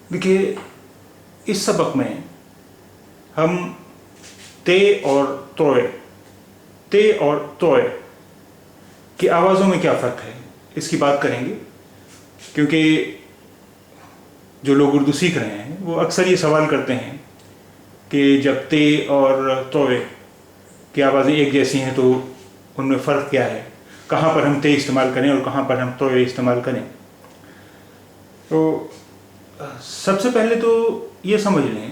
देखिए, इस सबक में हम ते और तोय की आवाज़ों में क्या फ़र्क है इसकी बात करेंगे, क्योंकि जो लोग उर्दू सीख रहे हैं वो अक्सर ये सवाल करते हैं कि जब ते और तोय की आवाज़ें एक जैसी हैं तो उनमें फ़र्क क्या है, कहाँ पर हम ते इस्तेमाल करें और कहाँ पर हम तोय इस्तेमाल करें। तो सबसे पहले तो ये समझ लें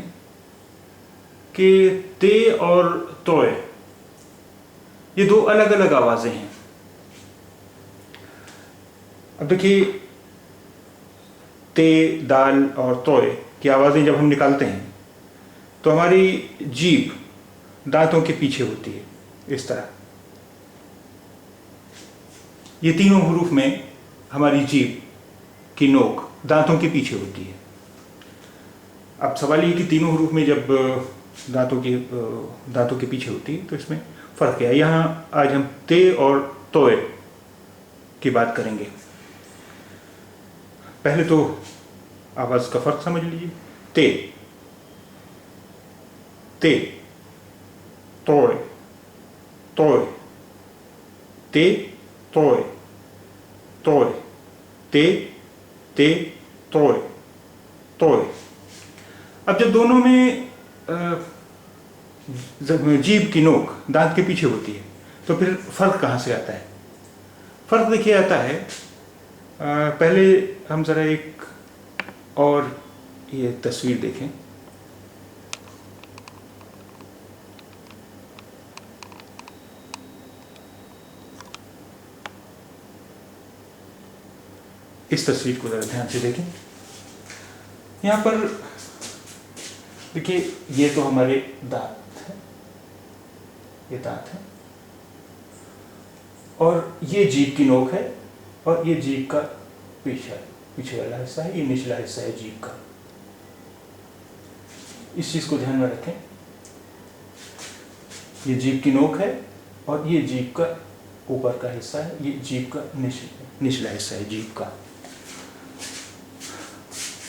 कि ते और तोय ये दो अलग अलग आवाज़ें हैं। अब देखिए, ते, दाल और तोय की आवाज़ें जब हम निकालते हैं तो हमारी जीभ दांतों के पीछे होती है, इस तरह। ये तीनों हरूफ में हमारी जीभ की नोक दांतों के पीछे होती है। अब सवाल ये कि तीनों हरूफ में जब दांतों के पीछे होती है तो इसमें फ़र्क क्या है। यहाँ आज हम ते और तोय की बात करेंगे। पहले तो आवाज़ का फ़र्क समझ लीजिए। ते, ते, तोय, तोय, ते, तोय, तोय, ते, ते, तोय, तोय। अब जब दोनों में जीभ की नोक दांत के पीछे होती है तो फिर फ़र्क कहाँ से आता है। फ़र्क देखिए आता है, पहले हम ज़रा एक और ये तस्वीर देखें। इस तस्वीर को ज़रा ध्यान से देखें। यहाँ पर देखिए, ये तो हमारे दांत है, ये दांत है और ये जीभ की नोक है और ये जीभ का पीछे वाला हिस्सा है, ये निचला हिस्सा है जीभ का। इस चीज़ को ध्यान में रखें। ये जीभ की नोक है और ये जीभ का ऊपर का हिस्सा है, ये जीभ का निचला हिस्सा है जीभ का।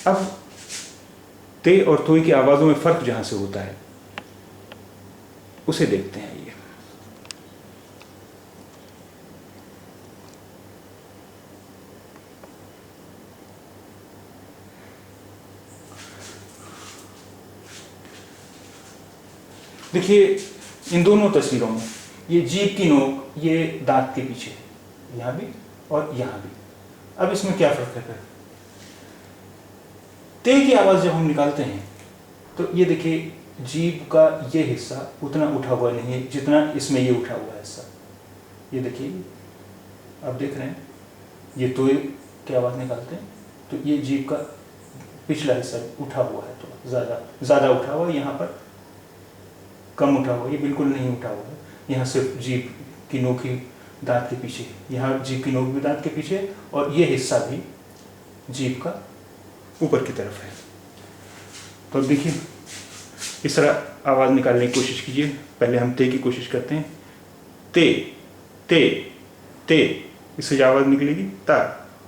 अब ते और तोय की आवाज़ों में फ़र्क जहाँ से होता है उसे देखते हैं। ये देखिए, इन दोनों तस्वीरों में ये जीभ की नोक ये दांत के पीछे, यहाँ भी और यहाँ भी। अब इसमें क्या फ़र्क है। ते की आवाज़ जब हम निकालते हैं तो ये देखिए, जीभ का ये हिस्सा उतना उठा हुआ नहीं है जितना इसमें ये उठा हुआ हिस्सा। ये देखिए, आप देख रहे हैं, ये तोय की आवाज़ निकालते हैं तो ये जीभ का पिछला हिस्सा उठा हुआ है, तो ज़्यादा उठा हुआ है, यहाँ पर कम उठा हुआ है, ये बिल्कुल नहीं उठा हुआ है। यहाँ सिर्फ जीभ की नोक ही दांत के पीछे, यहाँ जीभ की नोक भी दांत के पीछे और ये हिस्सा भी जीभ का ऊपर की तरफ है। तो अब देखिए, इस तरह आवाज़ निकालने की कोशिश कीजिए। पहले हम ते की कोशिश करते हैं। ते, ते, ते, इससे जो आवाज़ निकलेगी ता,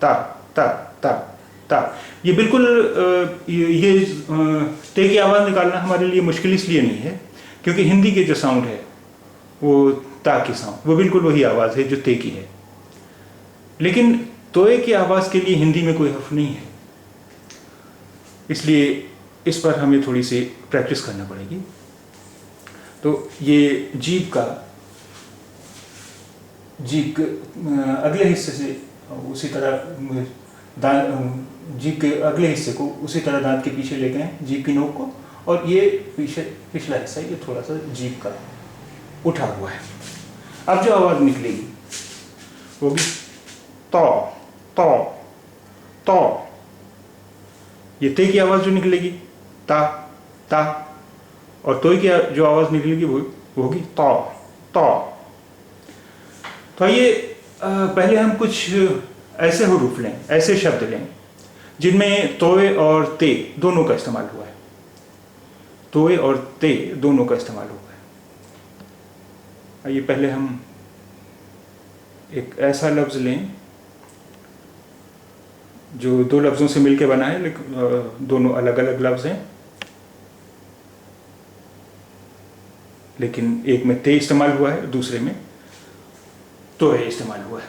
ता, ता, ता, ता। ये बिल्कुल ते की आवाज़ निकालना हमारे लिए मुश्किल इसलिए नहीं है क्योंकि हिंदी के जो साउंड है वो ता की साउंड, वो बिल्कुल वही आवाज़ है जो ते की है। लेकिन तोय की आवाज़ के लिए हिंदी में कोई हर्फ नहीं है, इसलिए इस पर हमें थोड़ी सी प्रैक्टिस करना पड़ेगी। तो ये जीभ के अगले हिस्से से उसी तरह जीभ के अगले हिस्से को उसी तरह दांत के पीछे ले गए जीभ की नोक को, और ये पिछला हिस्सा ये थोड़ा सा जीभ का उठा हुआ है। अब जो आवाज़ निकलेगी वो भी तो, तो, तो। ये ते की आवाज़ जो निकलेगी ता, ता, और तोय की जो आवाज़ निकलेगी वो होगी तो, तो। तो आइए पहले हम कुछ ऐसे हरूफ लें, ऐसे शब्द लें जिनमें तोय और ते दोनों का इस्तेमाल हुआ है। तोय और ते दोनों का इस्तेमाल हुआ है। आइए पहले हम एक ऐसा लफ्ज़ लें जो दो लफ्ज़ों से मिलके बना है, लेकिन दोनों अलग अलग लफ्ज़ हैं, लेकिन एक में ते इस्तेमाल हुआ है, दूसरे में तोए इस्तेमाल हुआ है।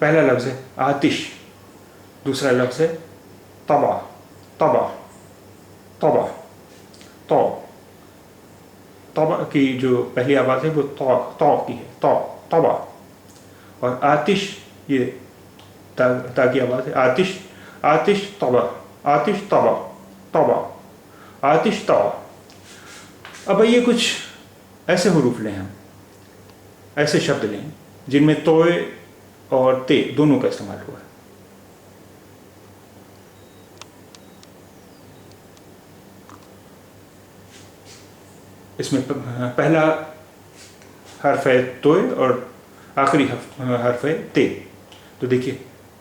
पहला लफ्ज़ है आतिश, दूसरा लफ्ज़ है तबा, तबा, तबा, तो। तबा की जो पहली आवाज़ है वो तो की है, तो, तबा। और आतिश, ये ता की आवाज़ है, आतिश, आतिश तबा, आतिश तबा, तबा, आतिश तबा। अब ये कुछ ऐसे हरूफ लें हम, ऐसे शब्द लें जिनमें तोए और ते दोनों का इस्तेमाल हुआ है। इसमें पहला हर्फ है तोए और आखिरी हर्फ है ते। तो देखिए,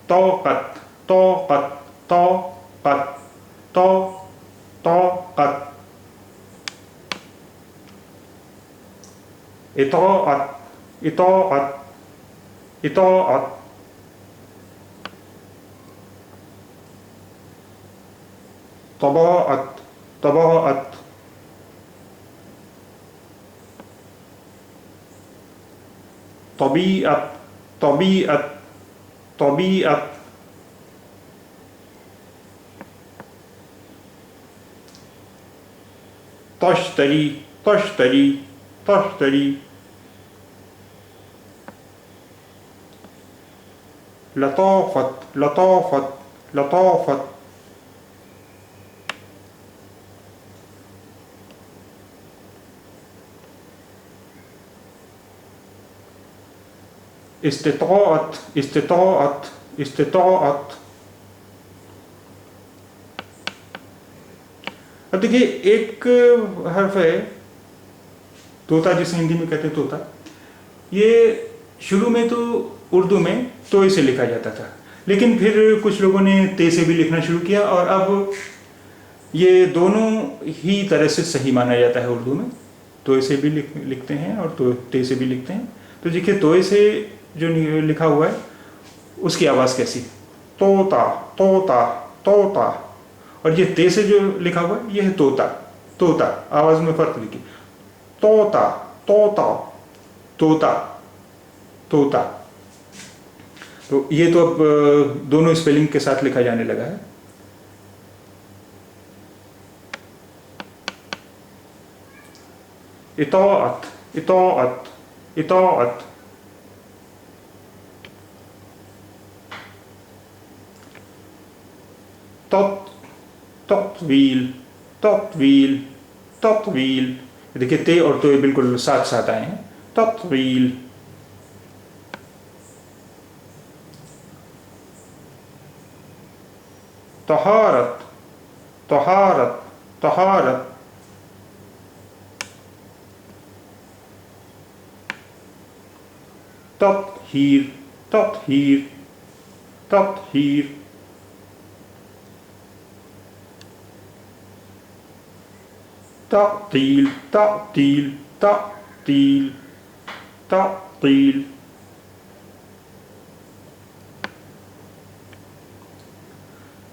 तौक़त, तौक़त, तौक़त, तौ, तौक़त, इतौअत, इतौअत, इतौअत, तबाअत, तबाअत, तबीअत, तबीअत, तबीअत, तश्तरी, तश्तरी, तश्तरी, लताफ़त, लताफ़त, लताफ़त, इस्तिताअत, इस्तिताअत, इस्तिताअत। अब देखिए, एक हर्फ है तोता, जिसे हिंदी में कहते हैं तोता। ये शुरू में तो उर्दू में तोए से लिखा जाता था, लेकिन फिर कुछ लोगों ने ते से भी लिखना शुरू किया, और अब ये दोनों ही तरह से सही माना जाता है उर्दू में। तोए से भी लिखते हैं और ते से भी लिखते हैं। तो देखिए, तोए से जो लिखा हुआ है उसकी आवाज़ कैसी, तोता, तोता, तोता। और ये ते से जो लिखा हुआ है ये है तोता, तोता। आवाज़ में फ़र्क देखिए, तोता, तोता, तोता, तोता। तो ये तो अब दोनों स्पेलिंग के साथ लिखा जाने लगा है। इताअत, इताअत, इताअत, तत्वील, तत्वील, तत्वील। देखिए, ते और तो बिल्कुल साथ साथ आए हैं। तत्वील, तहारत, तहारत, तहारत, तत्हीर, तत्हीर, तत्हीर, तातील, तातील, तातील, तातील,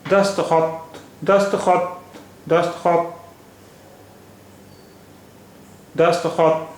दस्तखत, दस्तखत, दस्तखत, दस्तखत,